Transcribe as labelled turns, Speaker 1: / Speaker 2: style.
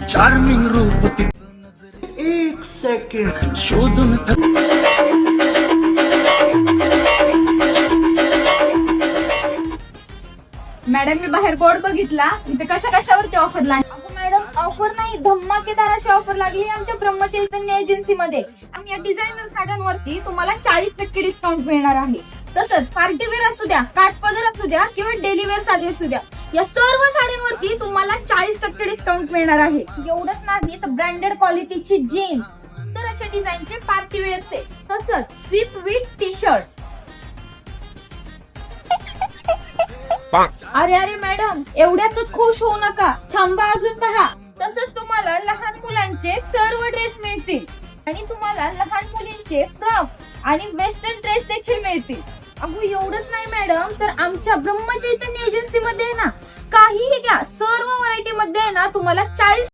Speaker 1: Charming रूप तिचं एक सेकंड शोधून
Speaker 2: मॅडम मी बाहेर बोर्ड बघितला, इथे कशावरती ऑफर लागली. मॅडम ऑफर नाही, धम्माकेदार अशी ऑफर लागली आमच्या ब्रह्मचैतन्य एजन्सीमध्ये. आणि या डिझायनर साड्यांवरती तुम्हाला 40% डिस्काउंट मिळणार आहे. तसंच पार्टीवेअर असू द्या, काठपदर असू द्या किंवा डेली वेअर साडी असू द्या, या सर्व साड्यांवरती तुम्हाला 40% डिस्काउंट मिळणार आहे. एवढंच नाही तर ब्रँडेड क्वालिटीची जीन, तर अशा डिझाईनचे पार्टीवेअरचे, तसंच सिप विथ टी शर्ट. अरे मॅडम एवढ्यातच खुश होऊ नका, थांबा अजून पहा. तसंच तुम्हाला लहान मुलांचे सर्व ड्रेस मिळतील आणि तुम्हाला लहान मुलींचे फ्रॉक आणि वेस्टर्न ड्रेस देखील मिळतील. अहो एवढंच नाही मॅडम, तर आमच्या ब्रह्मचैतन्य एजन्सी मध्ये ना काहीही घ्या, सर्व व्हरायटी मध्ये ना तुम्हाला 40